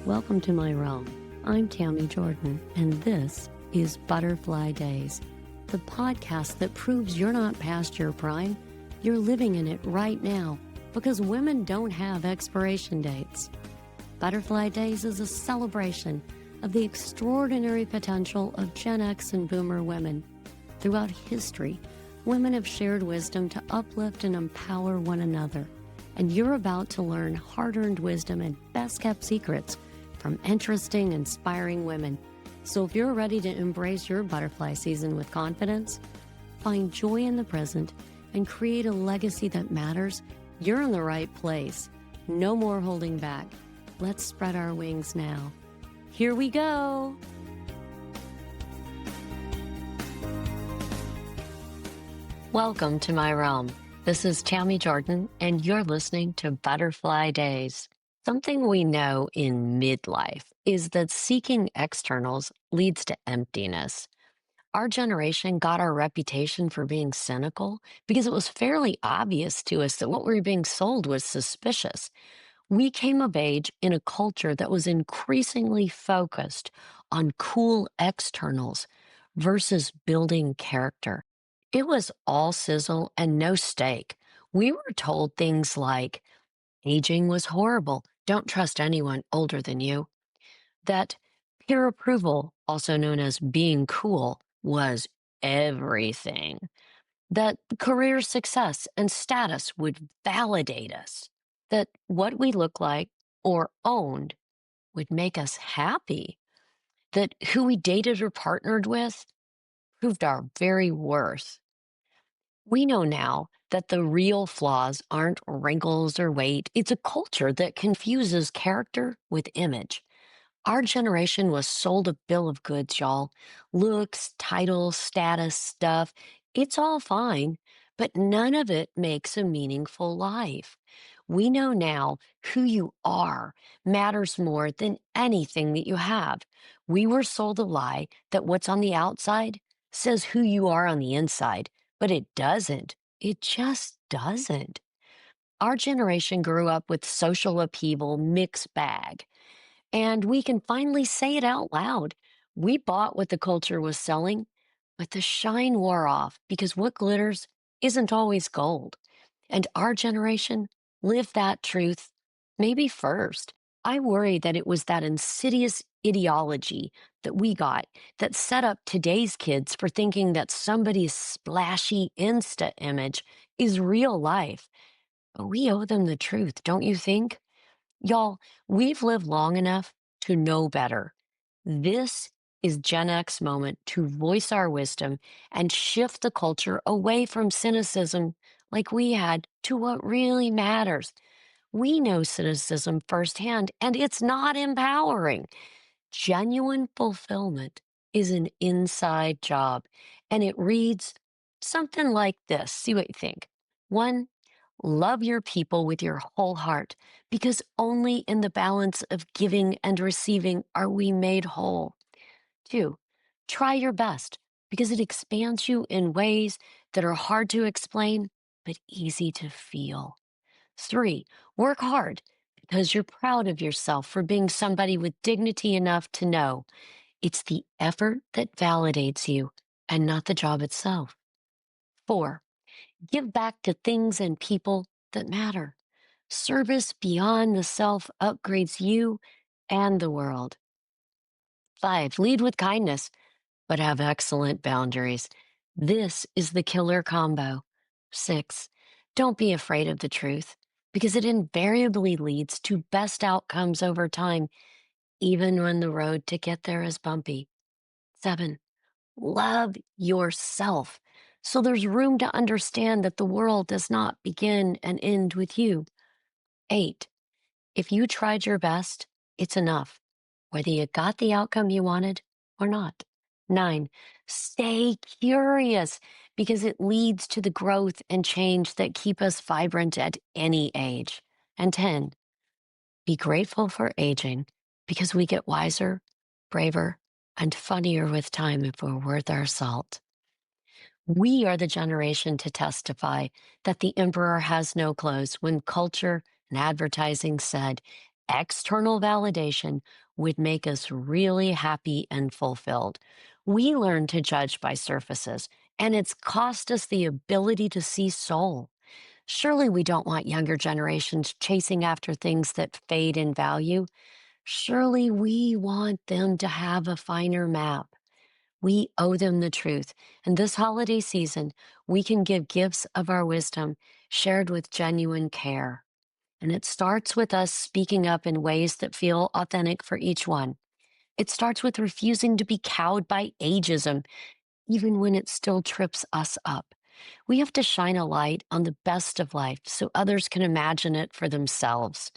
Welcome to my realm. I'm Tami Jorden, and this is Butterfly Days, the podcast that proves you're not past your prime, you're living in it right now, because women don't have expiration dates. Butterfly Days is a celebration of the extraordinary potential of Gen X and Boomer women. Throughout history, women have shared wisdom to uplift and empower one another, and you're about to learn hard-earned wisdom and best-kept secrets from interesting, inspiring women. So if you're ready to embrace your butterfly season with confidence, find joy in the present, and create a legacy that matters, you're in the right place. No more holding back. Let's spread our wings now. Here we go. Welcome to my realm. This is Tami Jorden, and you're listening to Butterfly Days. Something we know in midlife is that seeking externals leads to emptiness. Our generation got our reputation for being cynical because it was fairly obvious to us that what we were being sold was suspicious. We came of age in a culture that was increasingly focused on cool externals versus building character. It was all sizzle and no steak. We were told things like, aging was horrible. Don't trust anyone older than you. That peer approval, also known as being cool, was everything. That career success and status would validate us. That what we look like or owned would make us happy. That who we dated or partnered with proved our very worth. We know now that the real flaws aren't wrinkles or weight. It's a culture that confuses character with image. Our generation was sold a bill of goods, y'all. Looks, titles, status, stuff. It's all fine, but none of it makes a meaningful life. We know now who you are matters more than anything that you have. We were sold a lie that what's on the outside says who you are on the inside, but it doesn't. It just doesn't. Our generation grew up with social upheaval mixed bag. And we can finally say it out loud. We bought what the culture was selling, but the shine wore off because what glitters isn't always gold. And our generation lived that truth maybe first. I worry that it was that insidious ideology that we got that set up today's kids for thinking that somebody's splashy Insta image is real life. But we owe them the truth, don't you think? Y'all, we've lived long enough to know better. This is Gen X moment to voice our wisdom and shift the culture away from cynicism like we had to what really matters. We know cynicism firsthand, and it's not empowering. Genuine fulfillment is an inside job, and it reads something like this. See what you think. 1, love your people with your whole heart, because only in the balance of giving and receiving are we made whole. 2, try your best, because it expands you in ways that are hard to explain, but easy to feel. 3, work hard, because you're proud of yourself for being somebody with dignity enough to know it's the effort that validates you and not the job itself. 4, give back to things and people that matter. Service beyond the self upgrades you and the world. 5, lead with kindness, but have excellent boundaries. This is the killer combo. 6, don't be afraid of the truth, because it invariably leads to best outcomes over time, even when the road to get there is bumpy. 7, love yourself, so there's room to understand that the world does not begin and end with you. 8, if you tried your best, it's enough, whether you got the outcome you wanted or not. 9, stay curious, because it leads to the growth and change that keep us vibrant at any age. And 10, be grateful for aging, because we get wiser, braver, and funnier with time if we're worth our salt. We are the generation to testify that the emperor has no clothes when culture and advertising said External validation would make us really happy and fulfilled. We learn to judge by surfaces, and it's cost us the ability to see soul. Surely we don't want younger generations chasing after things that fade in value. Surely we want them to have a finer map. We owe them the truth. And this holiday season, we can give gifts of our wisdom shared with genuine care. And it starts with us speaking up in ways that feel authentic for each one. It starts with refusing to be cowed by ageism, even when it still trips us up. We have to shine a light on the best of life so others can imagine it for themselves.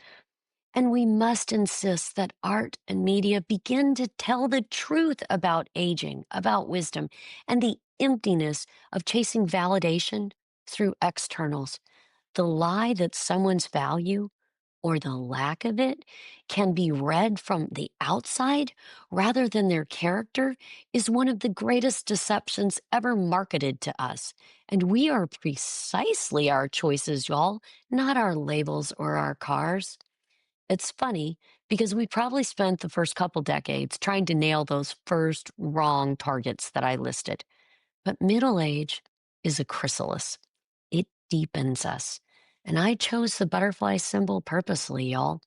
And we must insist that art and media begin to tell the truth about aging, about wisdom, and the emptiness of chasing validation through externals. The lie that someone's value or the lack of it can be read from the outside rather than their character is one of the greatest deceptions ever marketed to us. And we are precisely our choices, y'all, not our labels or our cars. It's funny because we probably spent the first couple decades trying to nail those first wrong targets that I listed. But middle age is a chrysalis. It deepens us. And I chose the butterfly symbol purposely, y'all.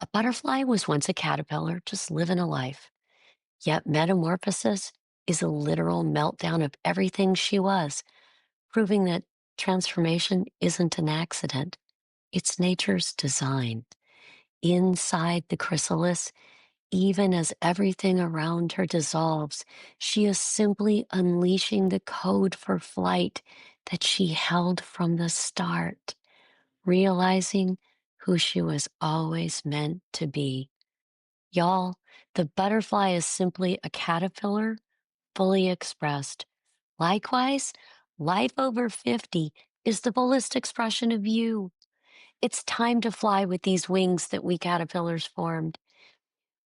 A butterfly was once a caterpillar, just living a life. Yet metamorphosis is a literal meltdown of everything she was, proving that transformation isn't an accident. It's nature's design. Inside the chrysalis, even as everything around her dissolves, she is simply unleashing the code for flight that she held from the start, realizing who she was always meant to be. Y'all, the butterfly is simply a caterpillar fully expressed. Likewise, life over 50 is the fullest expression of you. It's time to fly with these wings that we caterpillars formed.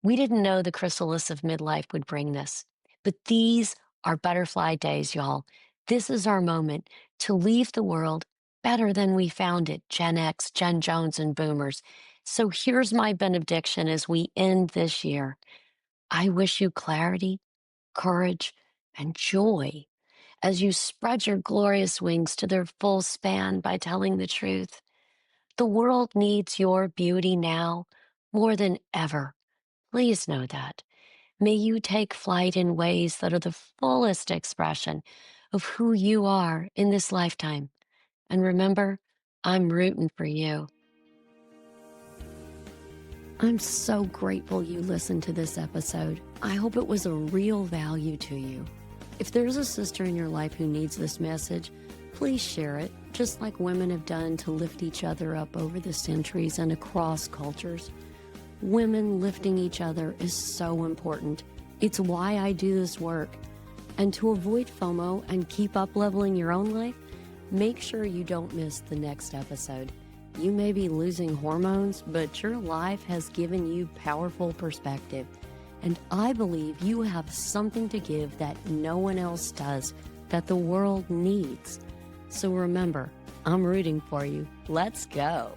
We didn't know the chrysalis of midlife would bring this, but these are butterfly days, y'all. This is our moment to leave the world better than we found it, Gen X, Gen Jones, and boomers. So here's my benediction as we end this year. I wish you clarity, courage, and joy as you spread your glorious wings to their full span by telling the truth. The world needs your beauty now more than ever. Please know that. May you take flight in ways that are the fullest expression of who you are in this lifetime. And remember, I'm rooting for you. I'm so grateful you listened to this episode. I hope it was a real value to you. If there's a sister in your life who needs this message, please share it, just like women have done to lift each other up over the centuries and across cultures. Women lifting each other is so important. It's why I do this work. And to avoid FOMO and keep up leveling your own life, make sure you don't miss the next episode. You may be losing hormones, but your life has given you powerful perspective. And I believe you have something to give that no one else does, that the world needs. So remember, I'm rooting for you. Let's go.